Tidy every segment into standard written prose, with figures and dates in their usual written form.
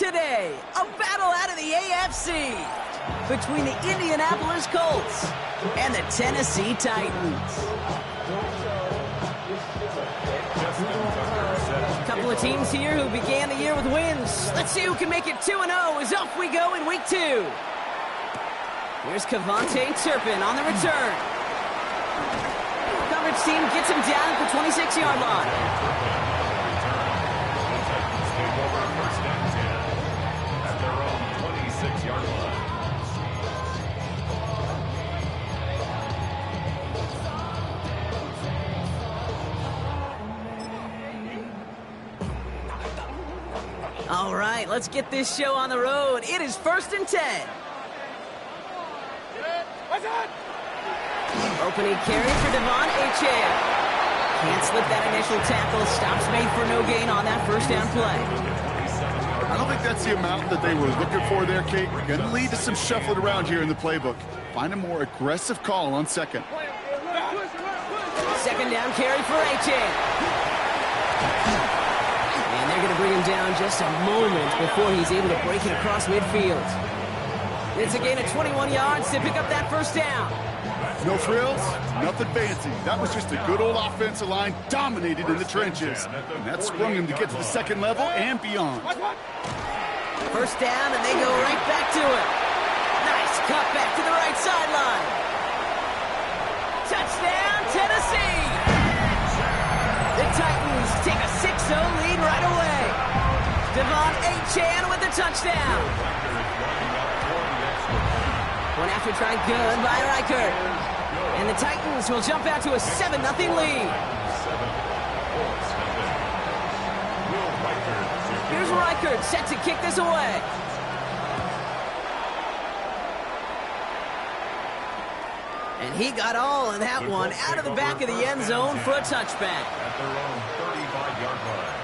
today, a battle out of the AFC between the Indianapolis Colts and the Tennessee Titans. A couple of teams here who began the year with wins. Let's see who can make it 2-0 as off we go in week 2. Here's Kevontae Turpin on the return. Coverage team gets him down at the 26-yard line. All right, let's get this show on the road. It is 1st and 10. Opening carry for Devon Achane. Can't slip that initial tackle. Stops made for no gain on that first down play. I don't think that's the amount that they were looking for there, Kate. Going to lead to some shuffling around here in the playbook. Find a more aggressive call on second. Second down carry for Achane. And they're going to bring him down just a moment before he's able to break it across midfield. It's a gain of 21 yards to pick up that first down. No frills, nothing fancy. That was just a good old offensive line dominated in the trenches. And that sprung him to get to the second level and beyond. First down, and they go right back to it. Nice cut back to the right sideline. Touchdown, Tennessee! The Titans take a 6-0 lead right away. Devon Achane with the touchdown. One after try good by Reichert. And the Titans will jump out to a 7-0 lead. Here's Reichert set to kick this away. And he got all of that one out of the back of the end zone for a touchback. At their own 35-yard line.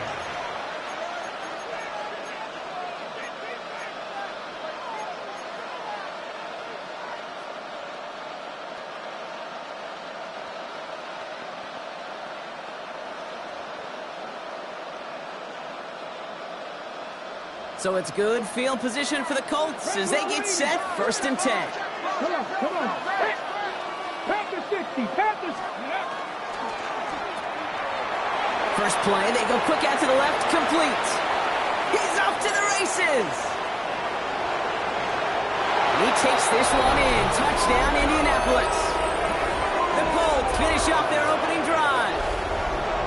So it's good field position for the Colts as they get set 1st and 10. Come on. Panther 60, Panthers. First play, they go quick out to the left, complete. He's off to the races. He takes this one in. Touchdown, Indianapolis. The Colts finish off their opening drive.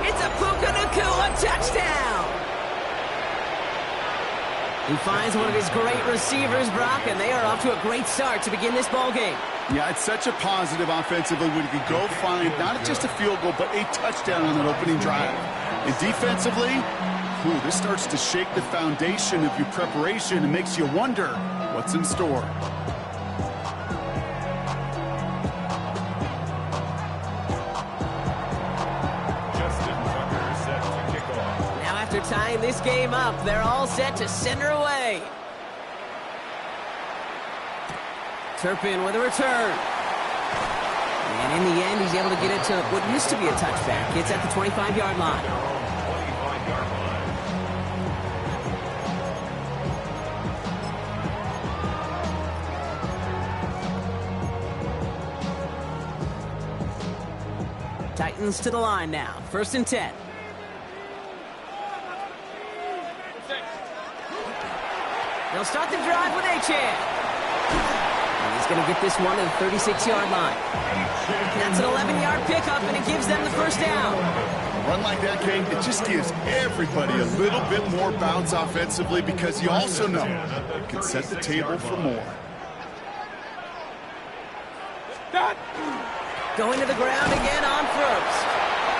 It's a Puka Nacua touchdown. He finds one of his great receivers, Brock, and they are off to a great start to begin this ball game. Yeah, it's such a positive offensively when you can go find not just a field goal, but a touchdown on that opening drive. And defensively, this starts to shake the foundation of your preparation and makes you wonder what's in store. After tying this game up, they're all set to send her away. Turpin with a return. And in the end, he's able to get it to what used to be a touchback. It's at the 25-yard line. Titans to the line now. 1st and 10. They'll start the drive with Achane. He's going to get this one to the 36-yard line. That's an 11-yard pickup, and it gives them the first down. A run like that, Kate, it just gives everybody a little bit more bounce offensively because you also know you can set the table for more. Going to the ground again on first.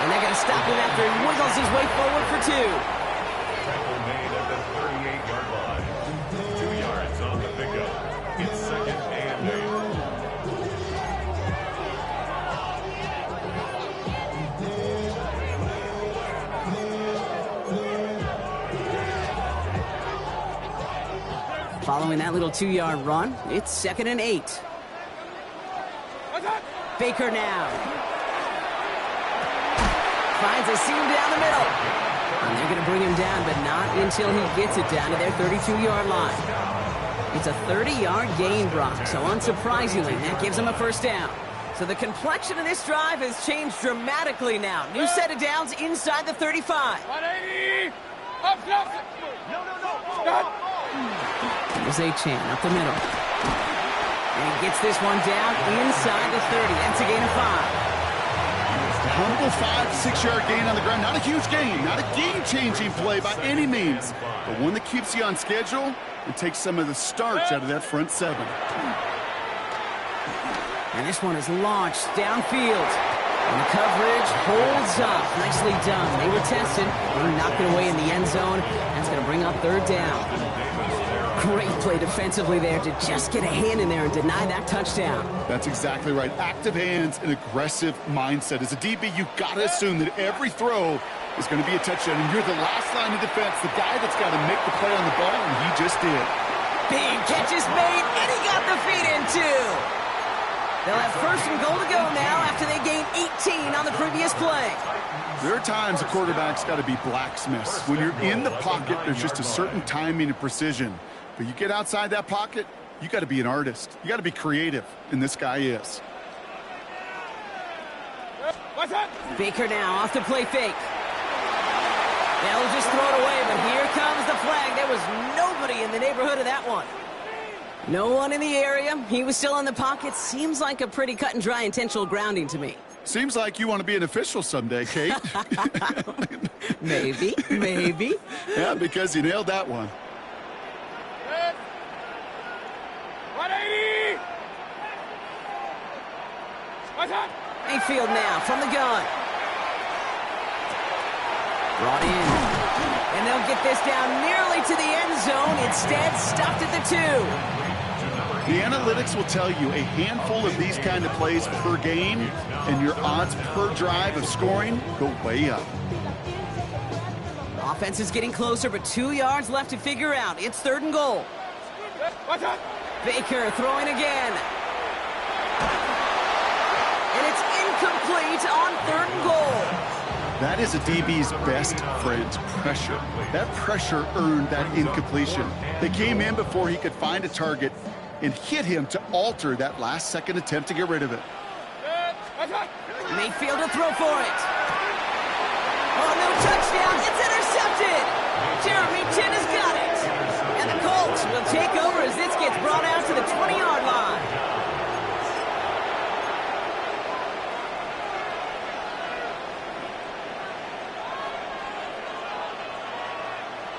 And they're going to stop him after he wiggles his way forward for 2. Tackle made at the 38-yard line. 2 yards on the pickup. It's 2nd and 8. Following that little 2-yard run, it's 2nd and 8. Baker now. Finds a seam down the middle. And they're going to bring him down, but not until he gets it down to their 32-yard line. It's a 30-yard gain, Brock, so unsurprisingly, that gives him a first down. So the complexion of this drive has changed dramatically now. New set of downs inside the 35. 180! Up, up! No. There's Achan up the middle. And he gets this one down inside the 30. That's a gain of 5. A humble 5-6-yard gain on the ground. Not a huge gain, not a game-changing play by any means, but one that keeps you on schedule and takes some of the starch out of that front seven. And this one is launched downfield. And the coverage holds up. Nicely done. They were tested. They knocked it away in the end zone. That's going to bring up third down. Great play defensively there to just get a hand in there and deny that touchdown. That's exactly right. Active hands and aggressive mindset. As a DB, you've got to assume that every throw is going to be a touchdown. And you're the last line of defense, the guy that's got to make the play on the ball, and he just did. Big catch is made, and he got the feet in, too. They'll have first and goal to go now after they gained 18 on the previous play. There are times a quarterback's got to be blacksmiths. When you're in the pocket, there's just a certain timing and precision. But you get outside that pocket, you got to be an artist. You got to be creative, and this guy is. Baker now off the play fake. They'll just throw it away, but here comes the flag. There was nobody in the neighborhood of that one. No one in the area. He was still in the pocket. Seems like a pretty cut and dry intentional grounding to me. Seems like you want to be an official someday, Kate. Maybe. Yeah, because you nailed that one. 180! Mayfield now from the gun. Brought in. And they'll get this down nearly to the end zone. Instead, stopped at the 2. The analytics will tell you a handful of these kind of plays per game, and your odds per drive of scoring go way up. Offense is getting closer, but 2 yards left to figure out. It's third and goal. Baker throwing again. And it's incomplete on third and goal. That is a DB's best friend, pressure. That pressure earned that incompletion. They came in before he could find a target and hit him to alter that last-second attempt to get rid of it. Mayfield to throw for it. Oh, no touchdown. It's intercepted. Jeremy Chin has got it. And the Colts will take over as this gets brought out to the 20-yard line.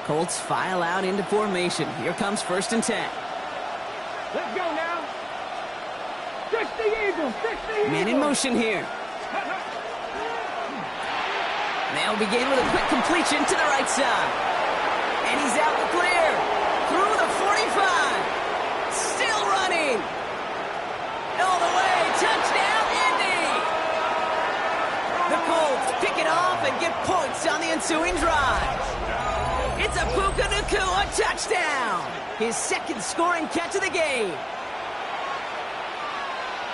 Colts file out into formation. Here comes first and 10. Let's go now. 60 Eagles, 60 Eagles. Man in motion here. They'll begin with a quick completion to the right side. And he's out the clear. Through the 45. Still running. All the way. Touchdown, Indy. The Colts pick it off and get points on the ensuing drive. It's a Puka Nacua touchdown. His second scoring catch of the game.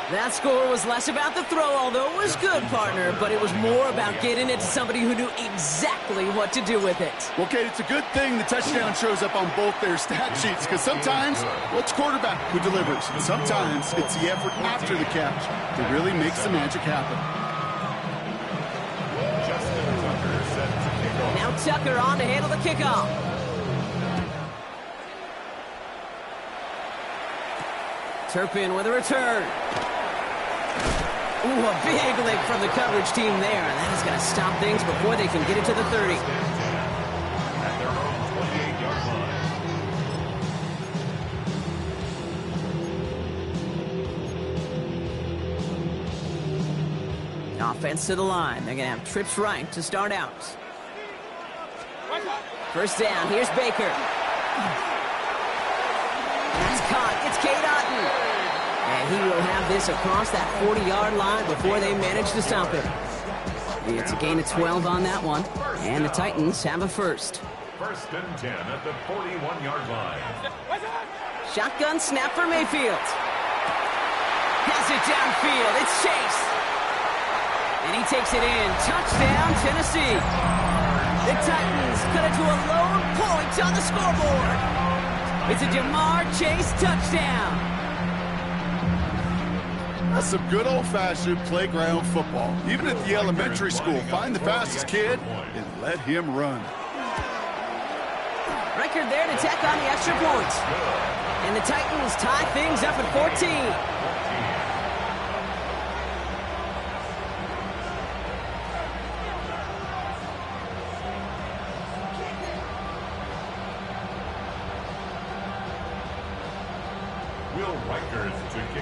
That score was less about the throw, although it was good, partner, but it was more about getting it to somebody who knew exactly what to do with it. Well, Kate, it's a good thing the touchdown shows up on both their stat sheets, because sometimes, well, it's quarterback who delivers. Sometimes it's the effort after the catch that really makes the magic happen. Now Tucker on to handle the kickoff. Turpin with a return. Ooh, a big lick from the coverage team there. And that is going to stop things before they can get it to the 30. At their own 28-yard line. Offense to the line. They're going to have trips right to start out. First down. Here's Baker. That's caught. It's Cade Otton. And he will have this across that 40-yard line before they manage to stop it. It's a gain of 12 on that one. And the Titans have a first. First and 10 at the 41-yard line. Shotgun snap for Mayfield. Has it downfield. It's Chase. And he takes it in. Touchdown, Tennessee. The Titans cut it to a lone point on the scoreboard. It's a Jamar Chase touchdown. That's some good old-fashioned playground football. Even at the elementary school, find the fastest kid and let him run. Record there to tack on the extra point. And the Titans tie things up at 14.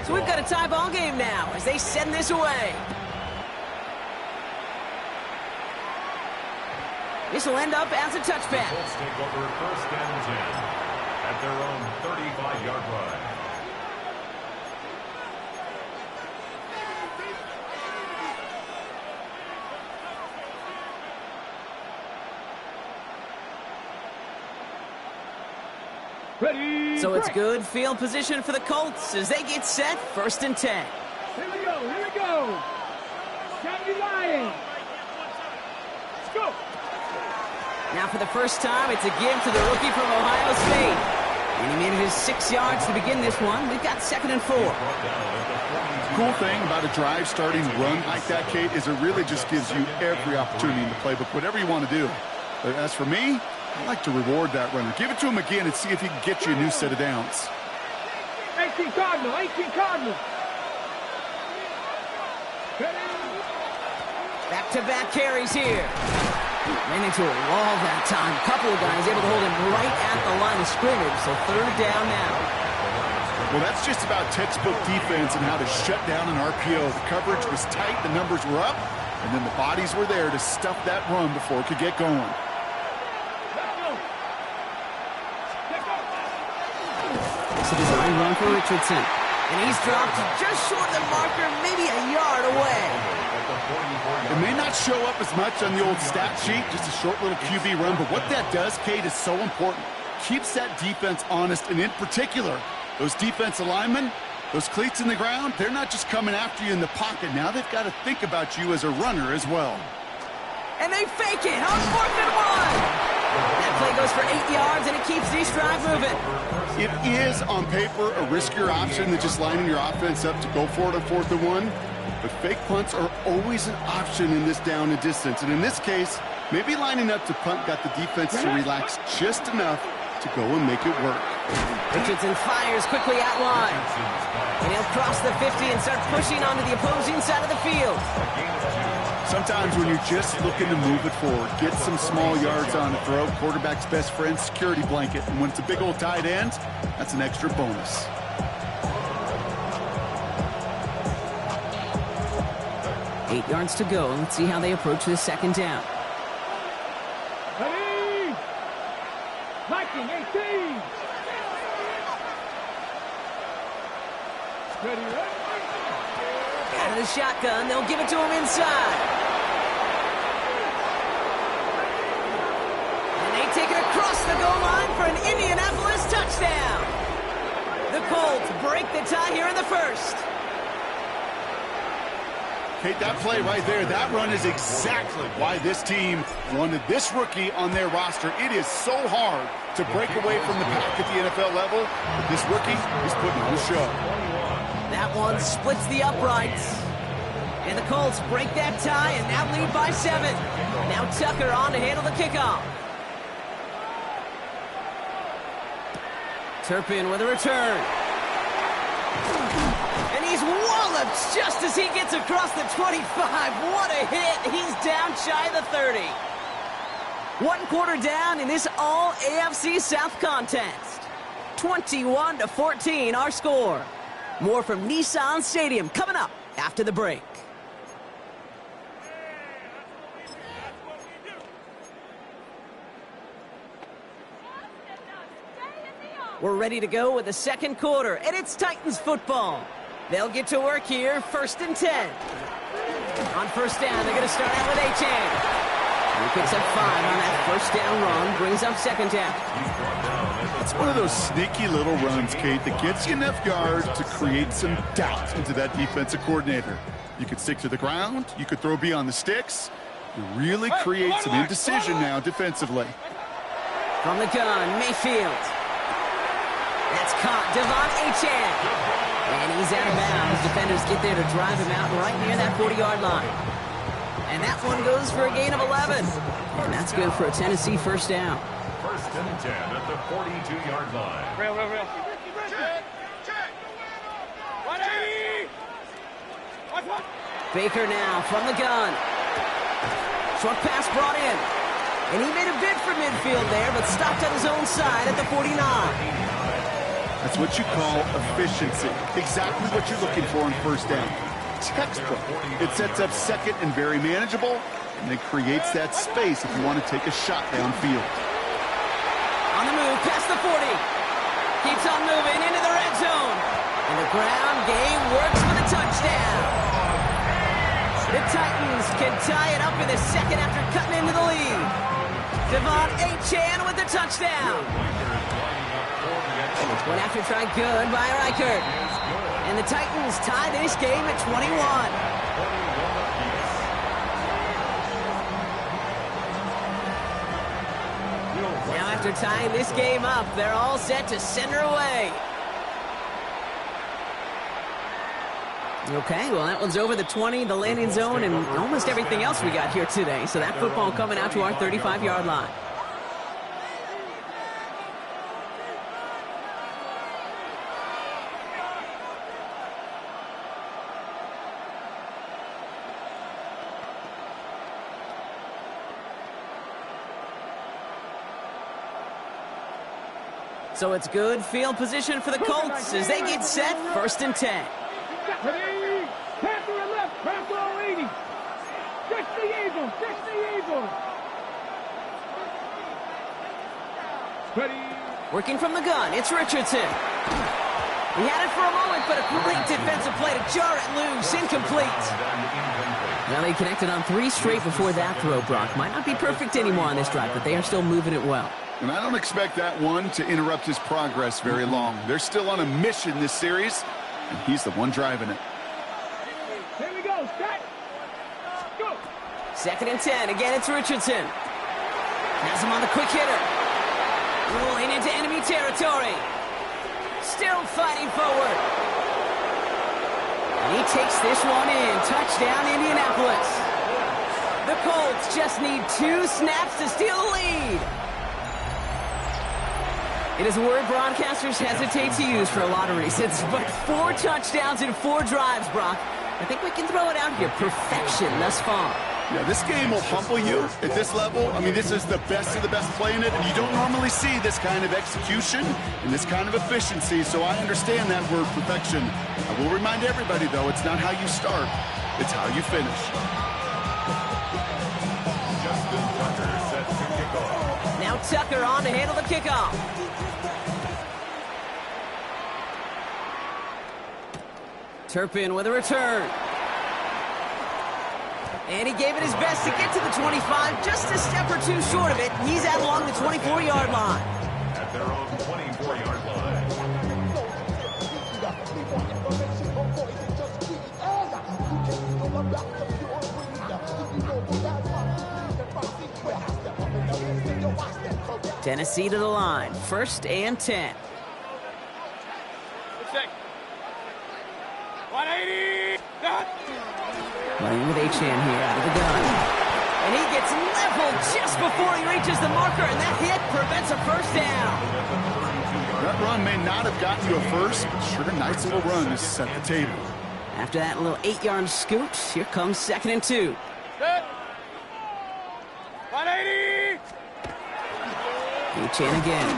So we've got a tie ball game now as they send this away. This will end up as a touchback. Colts take over 1st and 10 at their own 35-yard line. Ready. So it's good field position for the Colts as they get set 1st and 10. Here we go. Here we go. County Lions. Let's go. Now for the first time, it's a give to the rookie from Ohio State. And he made it his 6 yards to begin this one. We've got 2nd and 4. Cool thing about a drive starting run like that, Kate, is it really just gives you every opportunity in the playbook, whatever you want to do. But as for me, I like to reward that runner. Give it to him again and see if he can get you a new set of downs. 18 Cardinal. 18 Cardinal. Back-to-back carries here. Ran into a wall that time. A couple of guys able to hold him right at the line of scrimmage. So 3rd down now. Well, that's just about textbook defense and how to shut down an RPO. The coverage was tight, the numbers were up, and then the bodies were there to stuff that run before it could get going. It's a design run for Richardson. And he's dropped just short of the marker, maybe a yard away. It may not show up as much on the old stat sheet, just a short little QB run, but what that does, Kate, is so important. Keeps that defense honest, and in particular, those defensive linemen, those cleats in the ground, they're not just coming after you in the pocket. Now they've got to think about you as a runner as well. And they fake it on 4th and 1. That play goes for 8 yards, and it keeps this drive moving. It is, on paper, a riskier option than just lining your offense up to go for it on 4th and 1. But fake punts are always an option in this down and distance. And in this case, maybe lining up to punt got the defense to relax just enough to go and make it work. Richardson fires quickly out wide. And he'll cross the 50 and start pushing onto the opposing side of the field. Sometimes when you're just looking to move it forward, get some small yards on the throw, quarterback's best friend, security blanket. And when it's a big old tight end, that's an extra bonus. Eight yards to go. Let's see how they approach this 2nd down. Ready. Viking 18. Ready. Out of the shotgun, they'll give it to him inside. And they take it across the goal line for an Indianapolis touchdown. The Colts break the tie here in the 1st. Kate, that play right there, that run is exactly why this team wanted this rookie on their roster. It is so hard to break away from the pack at the NFL level, but this rookie is putting on a show. That one splits the uprights. And the Colts break that tie and now lead by 7. Now Tucker on to handle the kickoff. Turpin with a return. And he's walloped just as he gets across the 25. What a hit. He's down shy of the 30. 1 quarter down in this all AFC South contest. 21-14 our score. More from Nissan Stadium coming up after the break. We're ready to go with the 2nd quarter, and it's Titans football. They'll get to work here, 1st and 10. On 1st down, they're going to start out with A-Chain. He picks up 5 on that 1st down run, brings up 2nd down. It's one of those sneaky little runs, Kate, that gets you enough yards to create some doubt into that defensive coordinator. You could stick to the ground, you could throw beyond the sticks, Really create some indecision now defensively. From the gun, Mayfield. That's caught. Devon Achane. And he's out of bounds. Defenders get there to drive him out right near that 40-yard line. And that one goes for a gain of 11. And that's good for a Tennessee first down. First and 10 at the 42-yard line. Real. Baker now from the gun. Short pass brought in. And he made a bid for midfield there, but stopped on his own side at the 49. That's what you call efficiency. Exactly what you're looking for in first down. Textbook. It sets up second and very manageable, and it creates that space if you want to take a shot downfield. On the move, past the 40. Keeps on moving into the red zone. And the ground game works for the touchdown. The Titans can tie it up in the second after cutting into the lead. Devon Achane with the touchdown. Went after try good by Reichert. And the Titans tie this game at 21. Now after tying this game up, they're all set to send her away. Okay, well, that one's over the 20, the landing zone, and almost everything else we got here today. So that football coming out to our 35-yard line. So it's good field position for the Colts as they get set, first and 10. Pass to the left, pass to 80. Fix the Eagles. Ready. Working from the gun, it's Richardson. He had it for a moment, but a great defensive play to jar it loose, incomplete. Now they connected on 3 straight before that throw, Brock. Might not be perfect anymore on this drive, but they are still moving it well. And I don't expect that one to interrupt his progress very long. They're still on a mission this series, and he's the one driving it. Here we go. Set. Go. Second and 10. Again, it's Richardson. Has him on the quick hitter. Rolling into enemy territory. Still fighting forward. And he takes this one in. Touchdown, Indianapolis. The Colts just need 2 snaps to steal the lead. It is a word broadcasters hesitate to use for a lot of reasons, but 4 touchdowns in 4 drives, Brock. I think we can throw it out here. Perfection thus far. Yeah, this game will humble you at this level. I mean, this is the best of the best playing it, and you don't normally see this kind of execution and this kind of efficiency, so I understand that word perfection. I will remind everybody, though, it's not how you start, it's how you finish. Now Tucker on to handle the kickoff. Turpin with a return. And he gave it his best to get to the 25, just a step or 2 short of it. He's out along the 24-yard line. At their own 24-yard line. Tennessee to the line, first and 10. 180. Playing with Achane here out of the gun. And he gets leveled just before he reaches the marker, and that hit prevents a first down. That run may not have gotten you a first, but sure, a nice little run to set the table. After that little 8-yard scoot, here comes second and 2. 180. Achane again.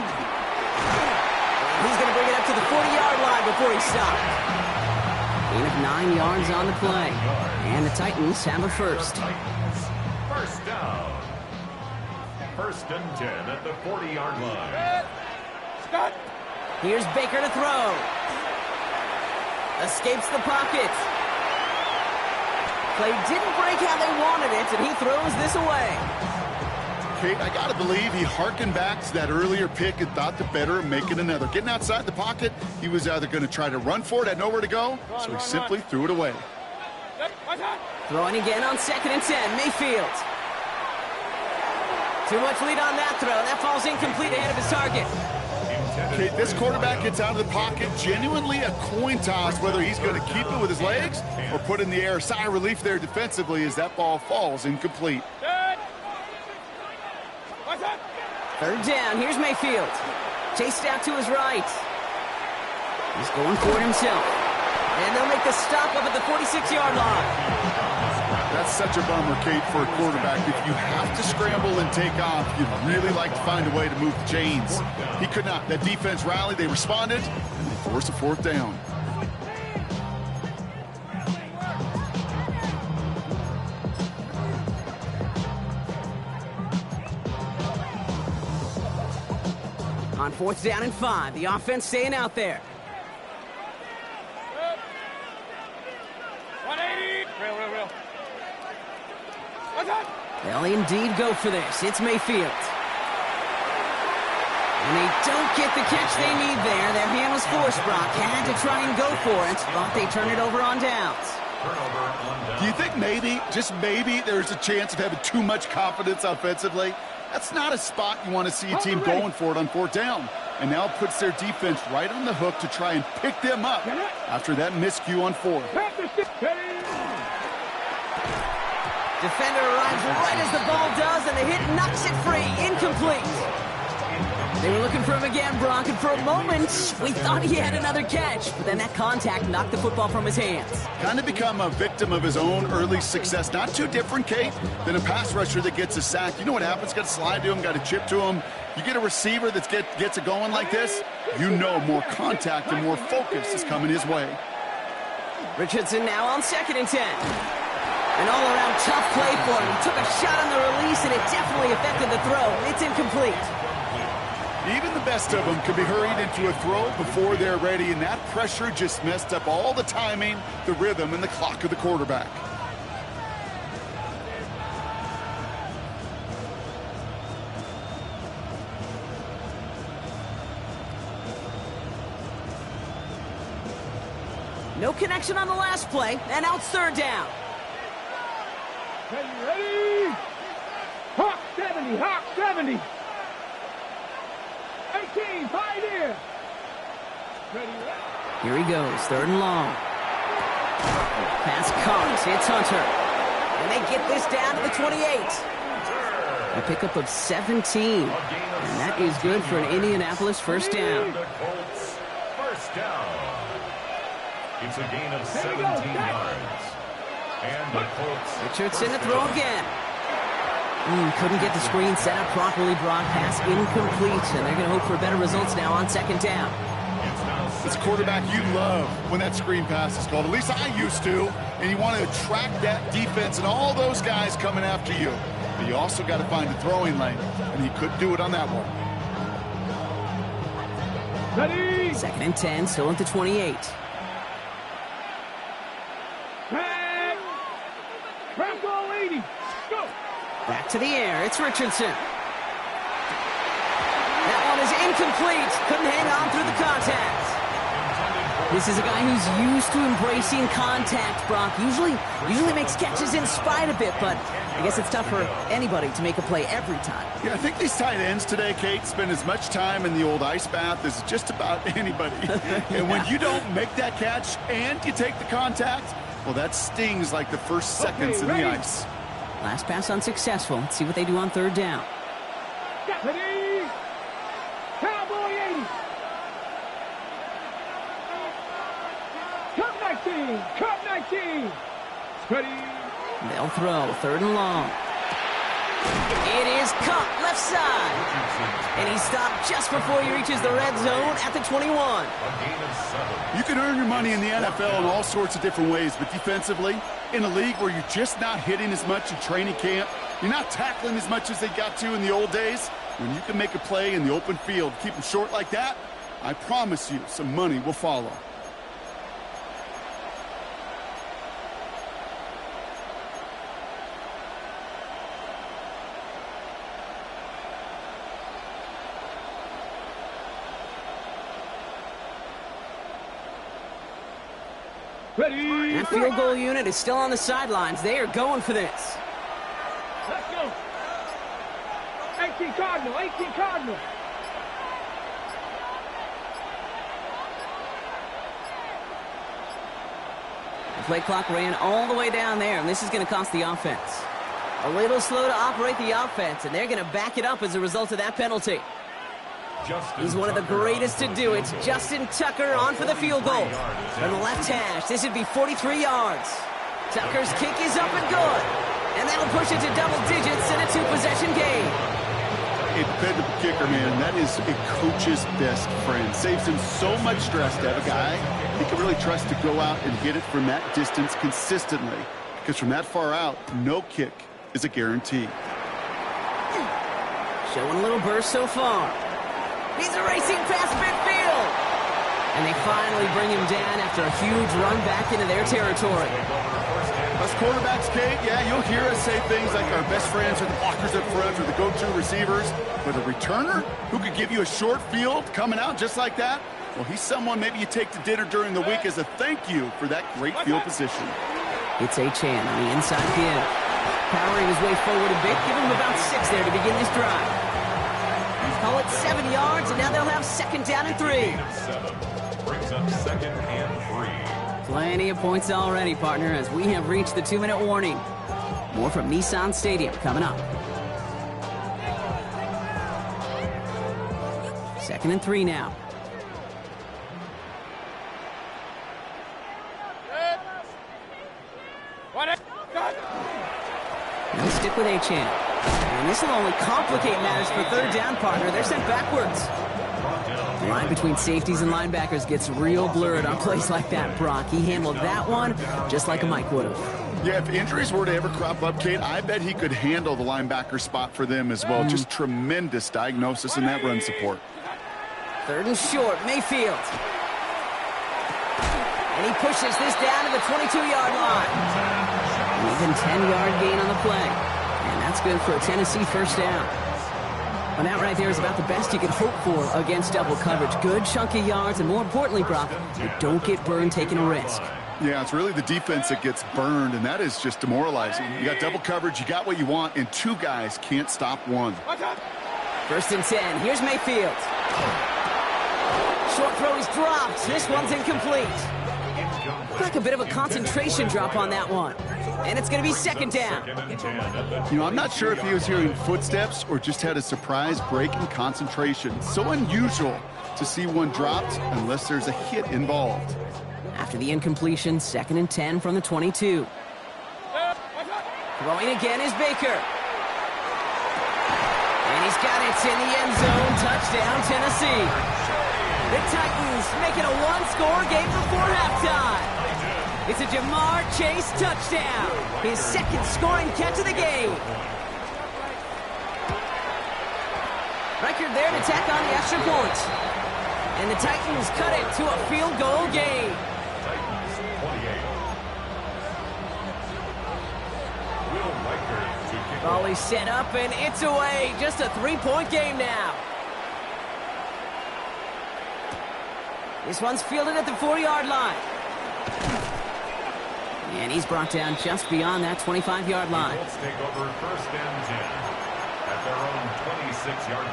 He's going to bring it up to the 40-yard line before he stops. Gain of 9 yards on the play. And the Titans have a first. First down. First and 10 at the 40-yard line. Stop. Here's Baker to throw. Escapes the pocket. Play didn't break how they wanted it, and he throws this away. Kate, I got to believe he harkened back to that earlier pick and thought the better of making another. Getting outside the pocket, he was either going to try to run for it, had nowhere to go, so he simply threw it away. Throwing again on second and 10, Mayfield. Too much lead on that throw. That falls incomplete ahead of his target. Okay, this quarterback gets out of the pocket, genuinely a coin toss whether he's going to keep it with his legs or put it in the air. Sigh of relief there defensively as that ball falls incomplete. Third down, here's Mayfield. Chased out to his right. He's going for it himself. And they'll make the stop up at the 46-yard line. That's such a bummer, Kate, for a quarterback. If you have to scramble and take off, you'd really like to find a way to move the chains. He could not. That defense rallied, they responded, and they forced a fourth down. On 4th down and 5, the offense staying out there. 180. Real. They'll indeed go for this. It's Mayfield. And they don't get the catch they need there. Their hand was forced, Brock. Had to try and go for it, but they turn it over on downs. Do you think maybe, just maybe, there's a chance of having too much confidence offensively? That's not a spot you want to see a team going for it on 4th down. And now it puts their defense right on the hook to try and pick them up after that miscue on 4th. Defender arrives right as the ball does, and the hit knocks it free. Incomplete. They were looking for him again, Brock, and for a moment, we thought he had another catch. But then that contact knocked the football from his hands. Kind of become a victim of his own early success. Not too different, Kate, than a pass rusher that gets a sack. You know what happens? Got to slide to him, got to chip to him. You get a receiver that gets it going like this, you know more contact and more focus is coming his way. Richardson now on 2nd and 10. An all-around tough play for him. He took a shot on the release, and it definitely affected the throw. It's incomplete. Even the best of them could be hurried into a throw before they're ready, and that pressure just messed up all the timing, the rhythm, and the clock of the quarterback. No connection on the last play, and now it's 3rd down. Ready? Hawk 70, Hawk 70. 18, Pioneer. Ready? Here he goes, 3rd and long. Pass caught, it's Hunter. And they get this down to the 28. A pickup of 17. And that is good for an Indianapolis 1st down. First down. It's a gain of 17 yards. And the Colts. Richardson to throw again. Couldn't get the screen set up properly. Brock, pass incomplete. And they're going to hope for better results now on 2nd down. It's a quarterback you love when that screen pass is called. At least I used to. And you want to attract that defense and all those guys coming after you. But you also got to find a throwing lane. And he couldn't do it on that one. Ready? 2nd and 10, still at the 28. Franco 80. Go. Back to the air. It's Richardson. That one is incomplete. Couldn't hang on through the contact. This is a guy who's used to embracing contact, Brock. Usually makes catches in spite of it, but I guess it's tough for anybody to make a play every time. Yeah, I think these tight ends today, Kate, spend as much time in the old ice bath as just about anybody. And when you don't make that catch and you take the contact, well, that stings like the first seconds in the ice. Last pass unsuccessful. Let's see what they do on 3rd down. Ready? Cowboy 80. Cup 19. Cup 19. Ready? They'll throw 3rd and long. It is Cup left side. And he stopped just before he reaches the red zone at the 21. You can earn your money in the NFL in all sorts of different ways, but defensively, in a league where you're just not hitting as much in training camp, you're not tackling as much as they got to in the old days, when you can make a play in the open field, keep them short like that, I promise you some money will follow. Ready? That field goal unit is still on the sidelines. They are going for this. Let's go. 18. 18 Cardinal, 18 Cardinal. The play clock ran all the way down there, and this is going to cost the offense. A little slow to operate the offense, and they're going to back it up as a result of that penalty. He's one of the greatest to do it. Justin Tucker on for the field goal. From the left hash, this would be 43 yards. Tucker's kick is up and good. And that'll push it to double digits in a two-possession game. A dependable kicker, man. That is a coach's best friend. Saves him so much stress to have a guy he can really trust to go out and hit it from that distance consistently. Because from that far out, no kick is a guarantee. Showing a little burst so far. He's racing past midfield. And they finally bring him down after a huge run back into their territory. Us quarterbacks, Kate, yeah, you'll hear us say things like our best friends are the blockers up front or the go-to receivers. But a returner who could give you a short field coming out just like that, well, he's someone maybe you take to dinner during the week as a thank you for that great field position. It's Achane on the inside give. Powering his way forward a bit, give him about 6 there to begin this drive. Call it 7 yards, and now they'll have second down and 3. Brings up second and 3. Plenty of points already, partner, as we have reached the 2-minute warning. More from Nissan Stadium coming up. Second and 3 now. They'll stick with Achane. And this will only complicate matters for third down, partner. They're sent backwards. The line between safeties and linebackers gets real blurred on plays like that, Brock. He handled that one just like a Mike would have. Yeah, if injuries were to ever crop up, Kate, I bet he could handle the linebacker spot for them as well. Just tremendous diagnosis in that run support. Third and short, Mayfield. And he pushes this down to the 22-yard line. Even 10-yard gain on the play. And that's good for a Tennessee first down. Well, that right there is about the best you could hope for against double coverage. Good chunky yards, and more importantly, Brock, you don't get burned taking a risk. Yeah, it's really the defense that gets burned, and that is just demoralizing. You got double coverage, you got what you want, and 2 guys can't stop one. First and 10. Here's Mayfield. Short throw is dropped. This one's incomplete. Looked like a bit of a concentration drop on that one. And it's going to be second down. You know, I'm not sure if he was hearing footsteps or just had a surprise break in concentration. So unusual to see one dropped unless there's a hit involved. After the incompletion, second and 10 from the 22. Throwing again is Baker. And he's got it in the end zone. Touchdown, Tennessee. The Titans making a one-score game before halftime. It's a Jamar Chase touchdown. His second scoring catch of the game. Record there to tack on the extra point. And the Titans cut it to a field goal game. Titans 28. Will Riker to kick Volley set up and it's away. Just a 3-point game now. This one's fielded at the 4-yard line. And he's brought down just beyond that 25-yard line. Let's take over first and 10 at their own 26-yard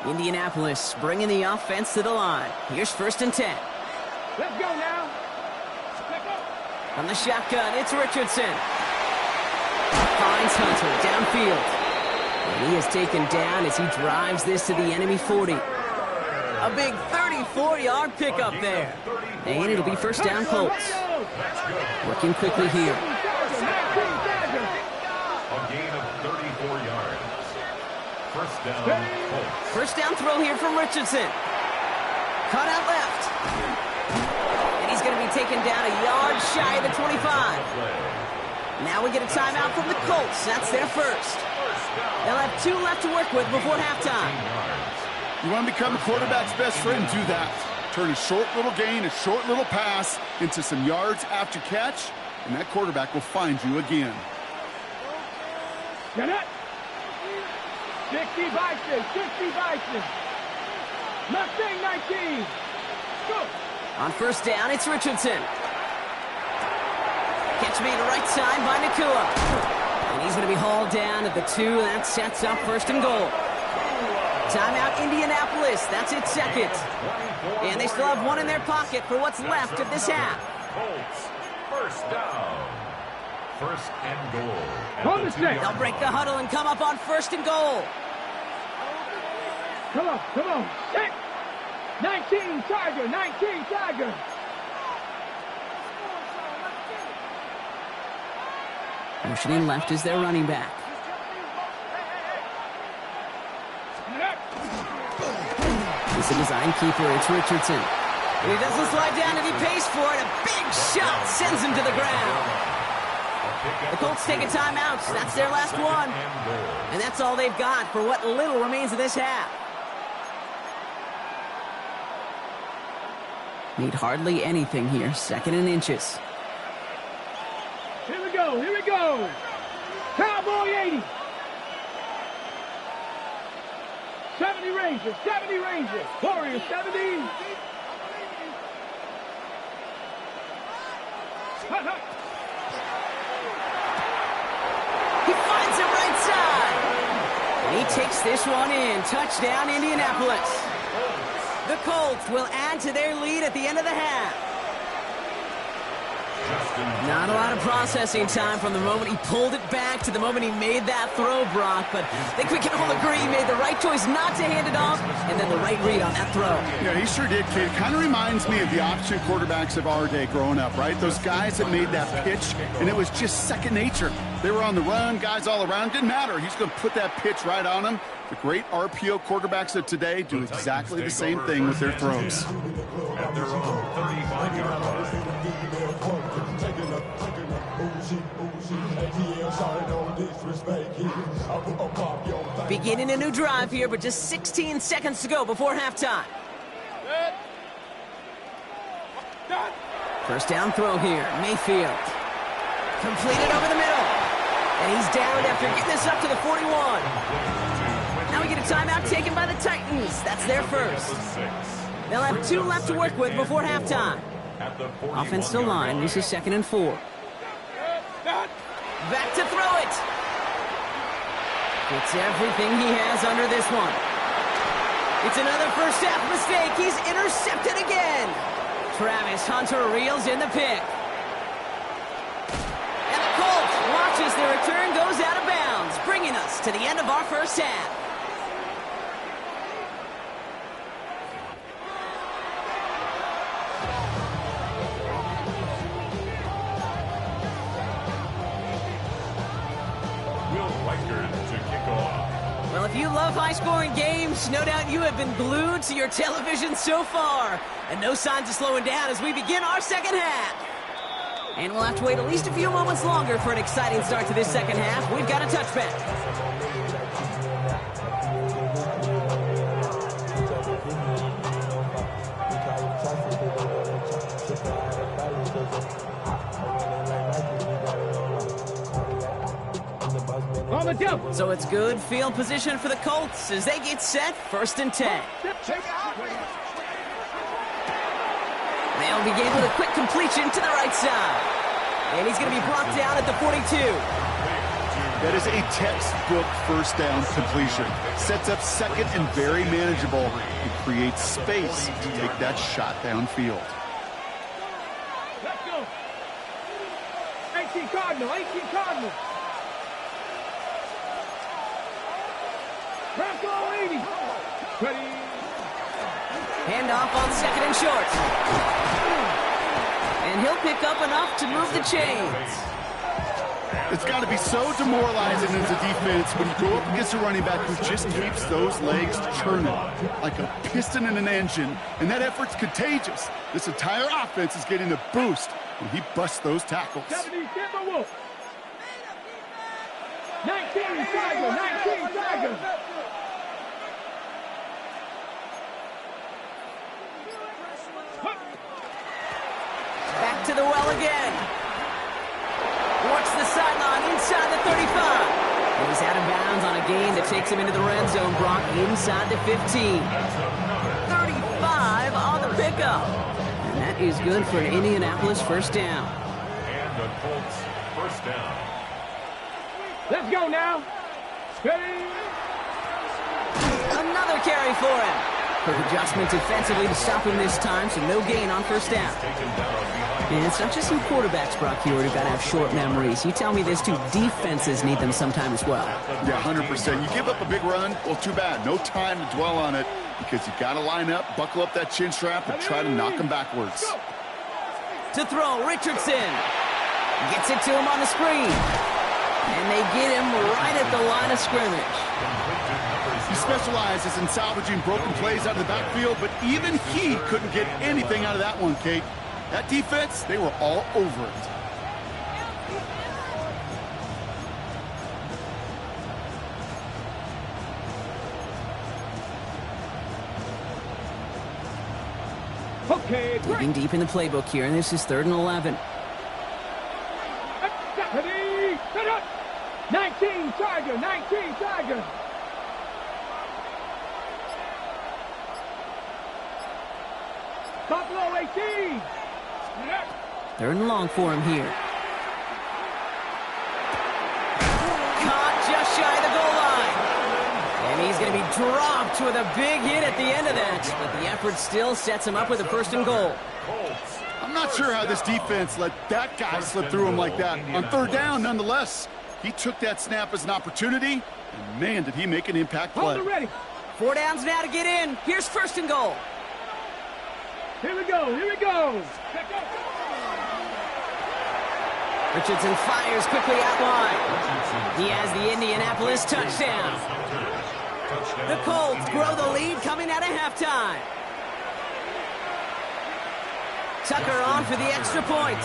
line. Indianapolis bringing the offense to the line. Here's first and 10. Let's go now. From the shotgun, it's Richardson. Finds Hunter downfield. And he is taken down as he drives this to the enemy 40. A big 34-yard pickup there. And it'll be first down Colts. Working quickly here. A gain of 34 yards. First down Colts. First down throw here from Richardson. Cut out left. And he's going to be taken down a yard shy of the 25. Now we get a timeout from the Colts. That's their first. They'll have 2 left to work with before halftime. You want to become a quarterback's best friend, do that. Turn a short little gain, a short little pass into some yards after catch, and that quarterback will find you again. Get it. 60 Bison, 60 Bison. Mustang 19. Go. On first down, it's Richardson. Catch made right side by Nakua. And he's going to be hauled down at the 2. That sets up first and goal. Timeout, Indianapolis. That's its second. And they still have one in their pocket for what's left of this half. Colts, first down. First and goal. Hold the stick. They'll break the huddle and come up on first and goal. Come on. Set. 19, Tiger. 19, Tiger. Motioning left is their running back. He's a design keeper. It's Richardson. And he doesn't slide down and he pays for it. A big shot sends him to the ground. The Colts take a timeout. That's their last one. And that's all they've got for what little remains of this half. Need hardly anything here. Second and inches. Here we go. Cowboy 80. 70 Rangers. Warriors 70. He finds it right side. And he takes this one in. Touchdown, Indianapolis. The Colts will add to their lead at the end of the half. Not a lot of processing time from the moment he pulled it back to the moment he made that throw, Brock. But I think we can all agree he made the right choice not to hand it off, and then the right read on that throw. Yeah, he sure did, kid. Kind of reminds me of the option quarterbacks of our day growing up, right? Those guys that made that pitch, and it was just second nature. They were on the run, guys all around. Didn't matter. He's going to put that pitch right on them. The great RPO quarterbacks of today do exactly the same thing with their throws. At their own 35-yard line. Beginning a new drive here, but just 16 seconds to go before halftime. First down throw here, Mayfield. Completed over the middle. And he's down after getting this up to the 41. Now we get a timeout taken by the Titans. That's their first. They'll have 2 left to work with before halftime. Offense to line. This is 2nd and 4. Back to throw it. Gets everything he has under this one. It's another first half mistake. He's intercepted again. Travis Hunter reels in the pick. And the Colts watches the return goes out of bounds, bringing us to the end of our first half. Well, if you love high-scoring games, no doubt you have been glued to your television so far. And no signs of slowing down as we begin our second half. And we'll have to wait at least a few moments longer for an exciting start to this second half. We've got a touchback. So it's good field position for the Colts as they get set, 1st and 10. They'll begin with a quick completion to the right side. And he's going to be brought down at the 42. That is a textbook first down completion. Sets up second and very manageable and creates space to take that shot downfield. Let's go. 18 Cardinal. Bronco 80. Ready. Handoff on 2nd and short. And he'll pick up enough to move the chains. It's got to be so demoralizing as a defense when you go up against a running back who just keeps those legs churning like a piston in an engine, and that effort's contagious. This entire offense is getting a boost when he busts those tackles. 70 Timberwolves. 19 Tiger. Back to the well again. Works the sideline inside the 35. And he's out of bounds on a gain that takes him into the red zone. Brock inside the 15. 35 on the pickup. And that that is good for an Indianapolis first down. And the Colts first down. Let's go now. Ready? Another carry for him. Quick adjustment defensively to stop him this time, so no gain on first down. Taken down behind. And it's not just some quarterbacks, Brock Hewitt, who've got to have short memories. You tell me this too, defenses need them sometime as well. Yeah, 100%. You give up a big run, well, too bad. No time to dwell on it because you got to line up, buckle up that chin strap, and try to knock them backwards. To throw, Richardson. Gets it to him on the screen. And they get him right at the line of scrimmage. He specializes in salvaging broken plays out of the backfield, but even he couldn't get anything out of that one, Kate. That defense, they were all over it. Okay, Digging deep in the playbook here, and this is 3rd and 11. Ready? Set up. 19 Charger, 19 Charger. Buffalo 18. 3rd and long for him here. Caught just shy of the goal line. And he's going to be dropped with a big hit at the end of that. But the effort still sets him up with a 1st and goal. I'm not sure how this defense let that guy slip through him like that. On 3rd down, nonetheless, he took that snap as an opportunity, and man, did he make an impact play. Hold it ready. 4 downs now to get in. Here's 1st and goal. Here we go, here we go. Richardson fires quickly out wide. He has the Indianapolis touchdown. The Colts grow the lead coming out of halftime. Tucker on for the extra point.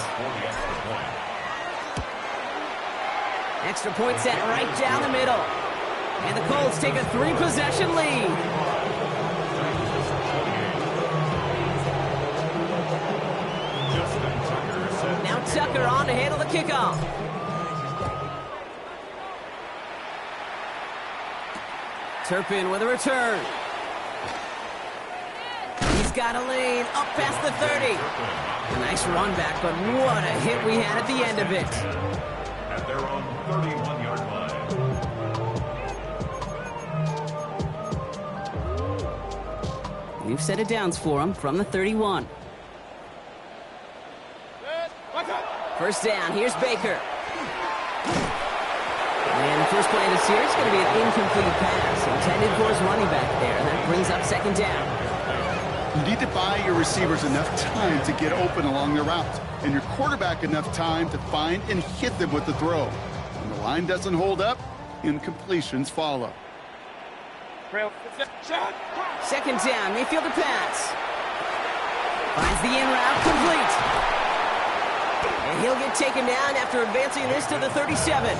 Extra point set right down the middle. And the Colts take a 3-possession lead. Now Tucker on to handle the kickoff. Turpin with a return. He's got a lane up past the 30. A nice run back, but what a hit we had at the end of it. At their own 31-yard line. We've set it downs for him from the 31. First down, here's Baker. And the first play of the series is going to be an incomplete pass intended for his running back there. And that brings up 2nd down. You need to buy your receivers enough time to get open along their route, and your quarterback enough time to find and hit them with the throw. When the line doesn't hold up, incompletions follow. 2nd down, Mayfield to pass. Finds the in route, complete. And he'll get taken down after advancing this to the 37.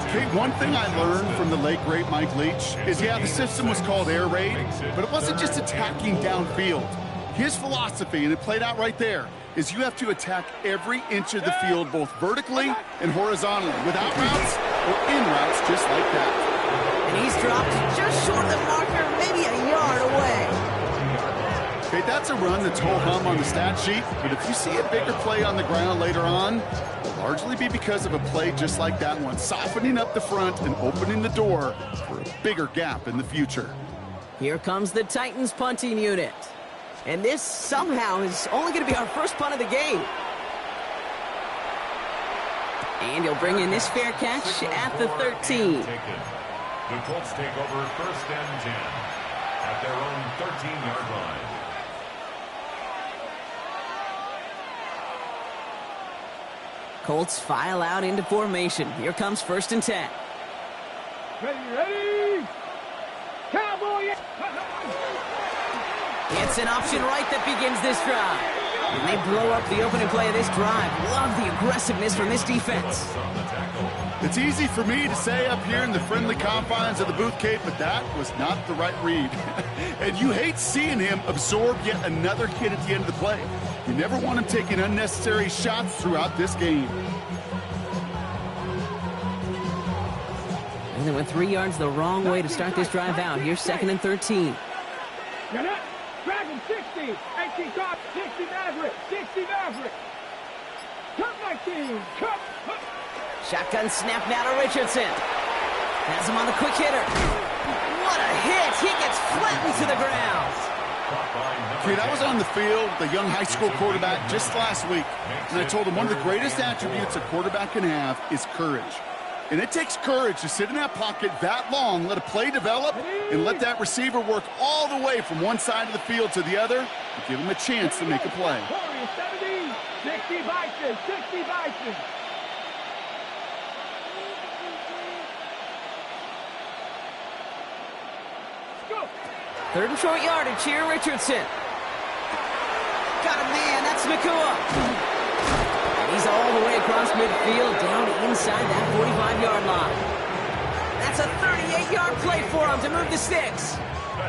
Okay, one thing I learned from the late, great Mike Leach is, yeah, the system was called air raid, but it wasn't just attacking downfield. His philosophy, and it played out right there, is you have to attack every inch of the field, both vertically and horizontally, without routes or in routes just like that. And he's dropped just short of the marker, maybe a yard away. Okay, that's a run that's ho-hum on the stat sheet, but if you see a bigger play on the ground later on, it'll largely be because of a play just like that one, softening up the front and opening the door for a bigger gap in the future. Here comes the Titans punting unit. And this somehow is only going to be our first punt of the game. And he'll bring in this fair catch at the 13. The Colts take over 1st and 10 at their own 13-yard line. Colts file out into formation. Here comes 1st and 10. Ready? Cowboy! It's an option right that begins this drive. And they blow up the opening play of this drive. Love the aggressiveness from this defense. It's easy for me to say up here in the friendly confines of the booth, Kate, but that was not the right read. And you hate seeing him absorb yet another hit at the end of the play. You never want him taking unnecessary shots throughout this game. And they went 3 yards the wrong way to start this drive out. Here's 2nd and 13. Drag him 60. 18 top. 60 Maverick. 60 Maverick. Cut 19. Cut. Shotgun snap now to Richardson. Has him on the quick hitter. What a hit. He gets flattened to the ground. Kid, I was on the field, the young high school quarterback, just last week, and I told him one of the greatest attributes a quarterback can have is courage. And it takes courage to sit in that pocket that long, let a play develop, and let that receiver work all the way from one side of the field to the other and give him a chance to make a play. 70, 60 Bison, 60 Bison. Go. Third and short yardage here, Richardson. Got a man, that's Nakua. He's all the way across midfield, down inside that 45-yard line. That's a 38-yard play for him to move the sticks.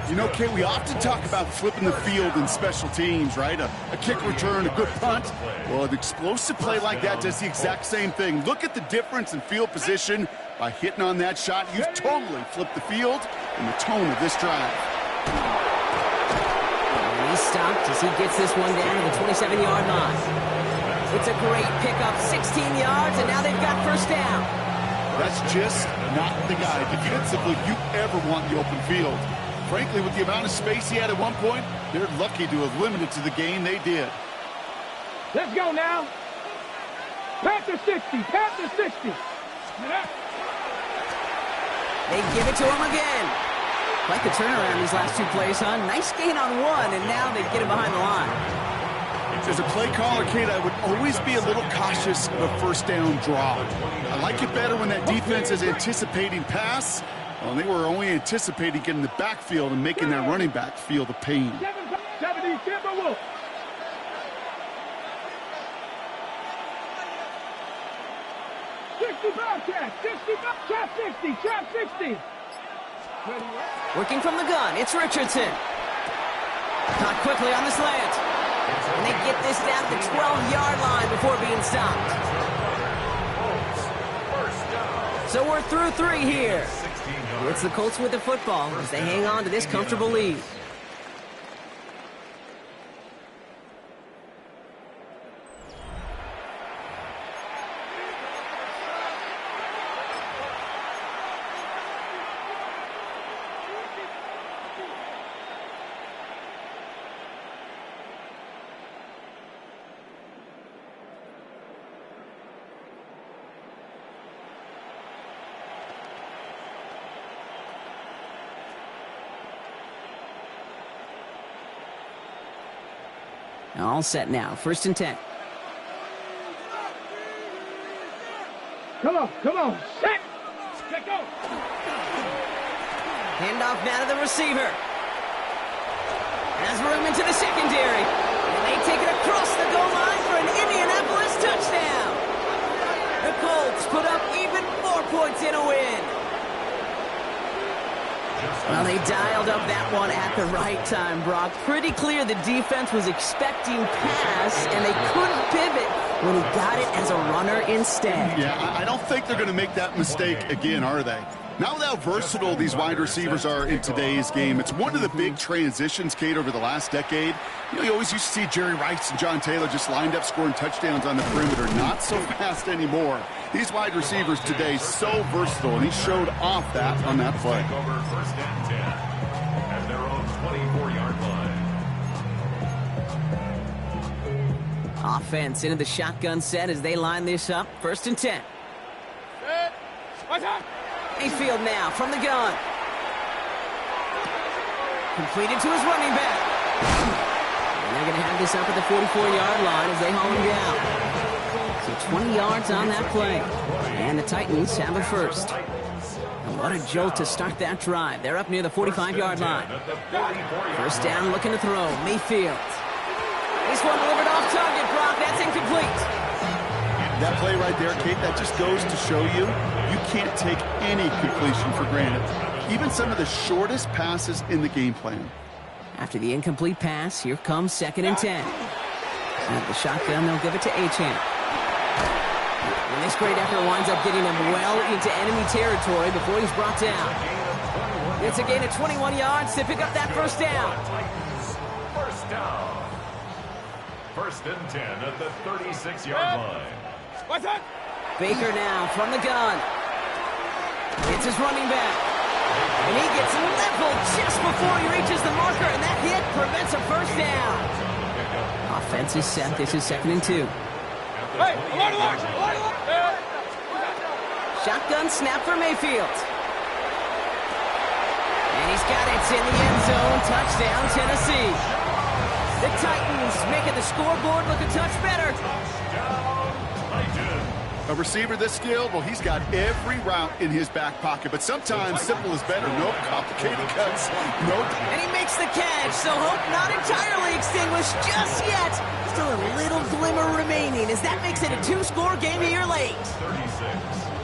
You know, Kate, we often talk about flipping the field in special teams, right? A kick return, a good punt. Well, an explosive play like that does the exact same thing. Look at the difference in field position. By hitting on that shot, you've totally flipped the field and the tone of this drive. And he's stopped as he gets this one down to the 27-yard line. It's a great pickup, 16 yards, and now they've got first down. That's just not the guy defensively you ever want in the open field. Frankly, with the amount of space he had at one point, they're lucky to have limited to the game they did. Let's go now. Panther 60, Panther 60. They give it to him again. Like the turnaround these last two plays, huh? Nice gain on one, and now they get him behind the line. As a play caller, Kate, I would always be a little cautious of a first down draw. I like it better when that defense is anticipating pass. Well, they were only anticipating getting the backfield and making that running back feel the pain. 70 Timberwolves. Trap 60, trap 60. Working from the gun, it's Richardson. Caught quickly on the slant. And they get this down to the 12-yard line before being stopped. So we're through three here. It's the Colts with the football as they hang on to this comfortable lead. All set now. First and 10. Come on. Set. Let go. Handoff now to the receiver. Has room into the secondary. And they take it across the goal line for an Indianapolis touchdown. The Colts put up even more points in a win. Well, they dialed up that one at the right time, Brock. Pretty clear the defense was expecting pass, and they couldn't pivot when he got it as a runner instead. Yeah, I don't think they're going to make that mistake again, are they? Now with how versatile these wide receivers are in today's game, it's one of the big transitions, Kate, over the last decade. You know, you always used to see Jerry Rice and John Taylor just lined up scoring touchdowns on the perimeter. Not so fast anymore. These wide receivers today so versatile, and he showed off that on that play. Over first and 10 at their own 24-yard line. Offense into the shotgun set as they line this up. First and 10. Mayfield now from the gun. Completed to his running back. And they're going to have this up at the 44-yard line as they haul him down. So 20 yards on that play. And the Titans have it first. And what a jolt to start that drive. They're up near the 45-yard line. First down, looking to throw. Mayfield. This one delivered off target, Brock. That's incomplete. That play right there, Kate, that just goes to show you can't take any completion for granted. Even some of the shortest passes in the game plan. After the incomplete pass, here comes second and 10. At the shotgun, they'll give it to Achane. And this great effort winds up getting him well into enemy territory before he's brought down. It's a gain of 21 yards to pick up that first down. down. First and 10 at the 36-yard line. What's that? Baker now from the gun. It's his running back. And he gets leveled just before he reaches the marker, and that hit prevents a first down. Offense is set. This is 2nd and 2. Hey, alert! Shotgun snap for Mayfield. And he's got it. It's in the end zone. Touchdown, Tennessee. The Titans making the scoreboard look a touch better. A receiver this skilled, well, he's got every route in his back pocket, but sometimes simple is better. No complicated cuts. Nope. And he makes the catch, so hope not entirely extinguished just yet. Still a little glimmer remaining as that makes it a 2-score game a year late. 36.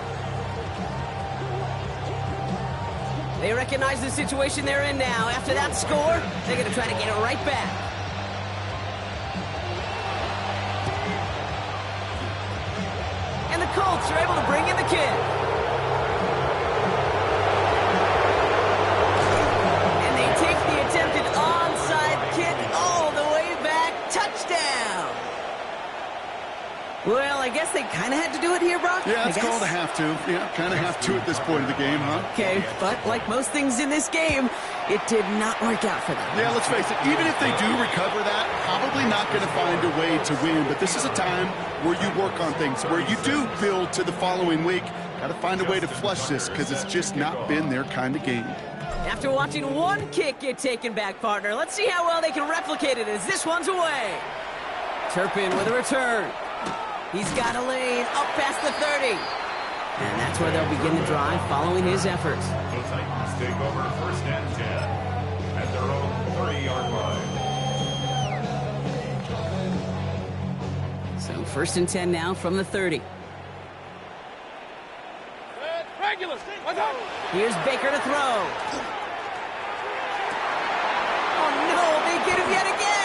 They recognize the situation they're in now. After that score, they're going to try to get it right back. And the Colts are able to bring in the kick. And they take the attempted onside kick all the way back. Touchdown! Well, I guess they kind of had to do it here, Brock. Yeah, it's called a have to. Yeah, kind of have to at this point of the game, huh? Okay, but like most things in this game, it did not work out for them. Yeah, let's face it, even if they do recover that, probably not going to find a way to win. But this is a time where you work on things, where you do build to the following week. Got to find a way to flush this because it's just not been their kind of game. After watching one kick get taken back, partner, let's see how well they can replicate it as this one's away. Turpin with a return. He's got a lane up past the 30. And that's where they'll begin the drive following his efforts. The Titans take over 1st and 10 at their own 30-yard line. So 1st and 10 now from the 30. Regular. What's that? Here's Baker to throw. Oh no, they get him yet again.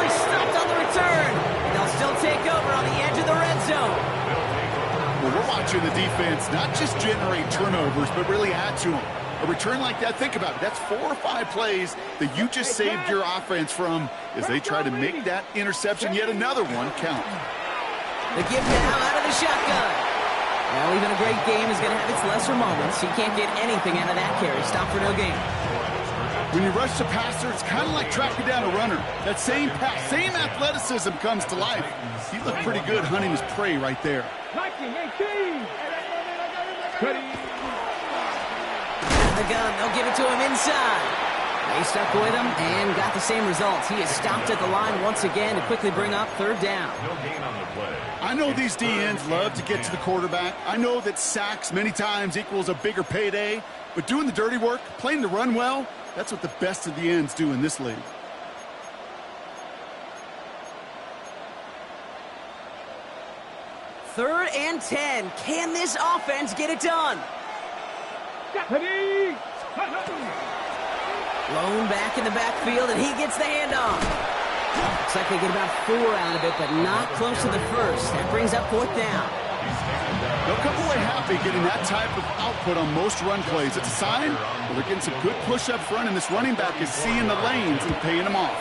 Stopped on the return. They'll still take over on the edge of the red zone. Well, we're watching the defense not just generate turnovers, but really add to them. A return like that, think about it. That's 4 or 5 plays that you just saved your offense from as they try to make that interception, yet another one, count. The give now out of the shotgun. Well, even a great game is going to have its lesser moments. He can't get anything out of that carry. Stop for no gain. When you rush the passer, it's kind of like tracking down a runner. That same pass, same athleticism comes to life. He looked pretty good hunting his prey right there. 19, 18. The gun, they'll give it to him inside. They stuck with him and got the same results. He is stopped at the line once again to quickly bring up 3rd down. No gain on the play. I know these DNs love to get to the quarterback. I know that sacks many times equals a bigger payday, but doing the dirty work, playing the run well, that's what the best of the ends do in this league. Third and 10. Can this offense get it done? Lone back in the backfield, and he gets the handoff. Looks like they get about 4 out of it, but not close to the first. That brings up 4th down. They'll come away happy getting that type of output on most run plays. It's a sign that they're getting some good push up front, and this running back is seeing the lanes and paying them off.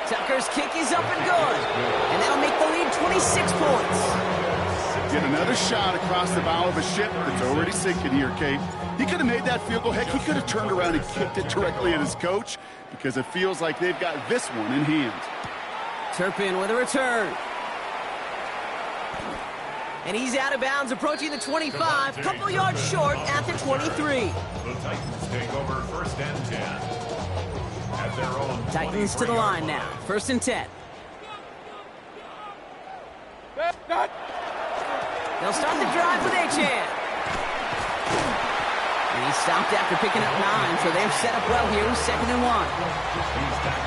Tucker's kick is up and good, and that'll make the lead 26 points. Get another shot across the bow of a ship that's already sinking here, Kate. He could have made that field goal. Heck, he could have turned around and kicked it directly at his coach because it feels like they've got this one in hand. Turpin with a return. And he's out of bounds, approaching the 25, couple yards short at the 23. The Titans take over 1st and 10 at their own. Titans to the line now. 1st and 10. They'll start the drive with Achane. And he stopped after picking up 9, so they're set up well here with 2nd and 1.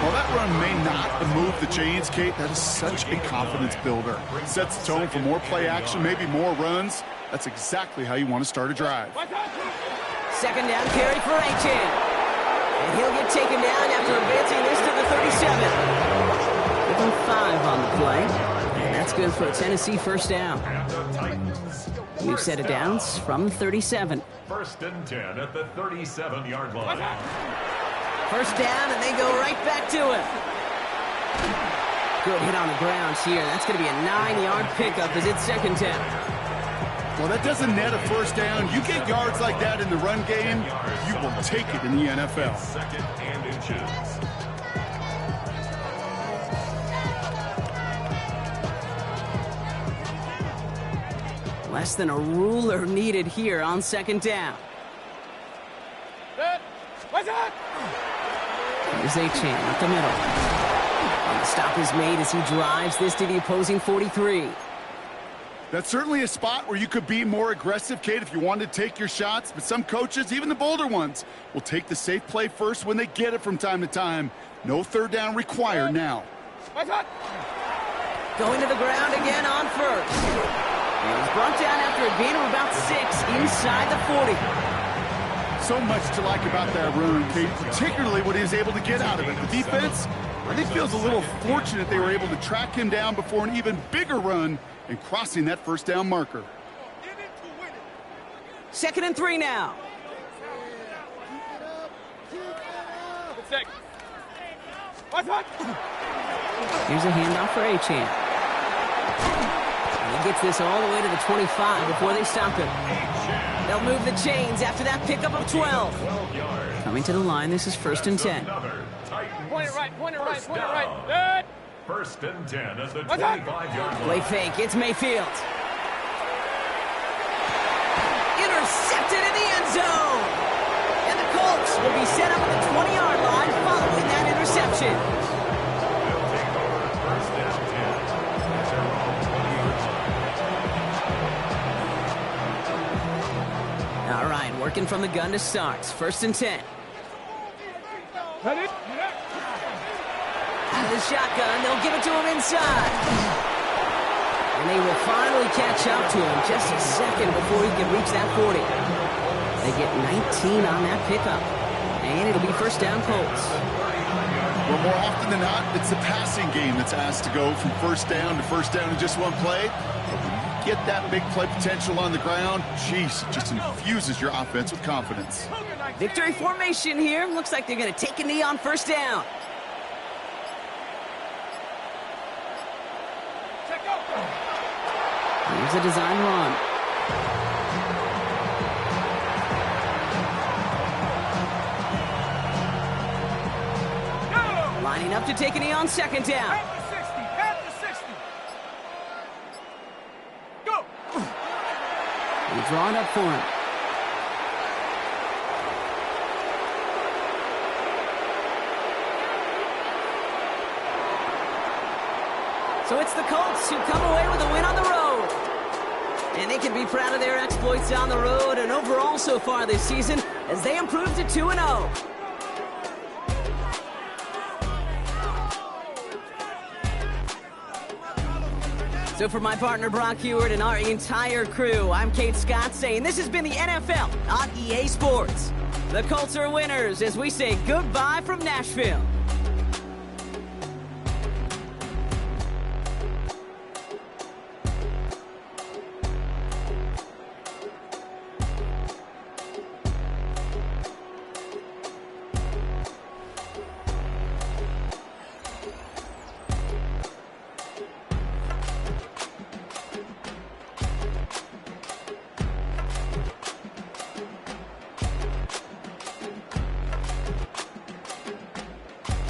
While that run may not move the chains, Kate, that is such a confidence builder. It sets the tone for more play action, maybe more runs. That's exactly how you want to start a drive. 2nd down carry for Achane. And he'll get taken down after advancing this to the 37. Give him 5 on the play. And that's good for a Tennessee 1st down. And the Titans New set of downs from 37. First and 10 at the 37-yard line. First down, and they go right back to him. Good hit on the ground here. That's going to be a 9-yard pickup as it's second down. Well, that doesn't net a first down. You get yards like that in the run game, you will take it in the NFL. Second and inches. Less than a ruler needed here on second down. Here's A-Chain up the middle. And the stop is made as he drives this to the opposing 43. That's certainly a spot where you could be more aggressive, Kate, if you wanted to take your shots. But some coaches, even the bolder ones, will take the safe play first when they get it from time to time. No third down required now. Going to the ground again on first. And he's brought down after a gain of about 6 inside the 40. So much to like about that run, Kate, particularly what he was able to get out of it. The defense, I think, feels a little fortunate they were able to track him down before an even bigger run and crossing that first down marker. Second and 3 now. Here's a handoff for A-Chain. He gets this all the way to the 25 before they stop him. They'll move the chains after that pickup of 12. Coming to the line, this is first and 10. Point it right, point it right, point it right. First and 10 at the 25-yard line. Play fake, it's Mayfield. Intercepted in the end zone. And the Colts will be set up at the 20-yard line following that interception. They'll take over first and 10 at their own 20-yard line. All right, working from the gun to start. First and 10. Out of the shotgun, they'll give it to him inside. And they will finally catch up to him just a second before he can reach that 40. They get 19 on that pickup. And it'll be first down Colts. Well, more often than not, it's the passing game that's asked to go from first down in just one play. But when you get that big play potential on the ground, geez, it just infuses your offense with confidence. Victory formation here. Looks like they're going to take a knee on first down. Here's a design run. Lining up to take a knee on second down. At the 60. Go. They draw it up for him. So it's the Colts who come away with a win on the road. And they can be proud of their exploits on the road and overall so far this season as they improve to 2-0. So for my partner Brock Heward and our entire crew, I'm Kate Scott saying this has been the NFL on EA Sports. The Colts are winners as we say goodbye from Nashville.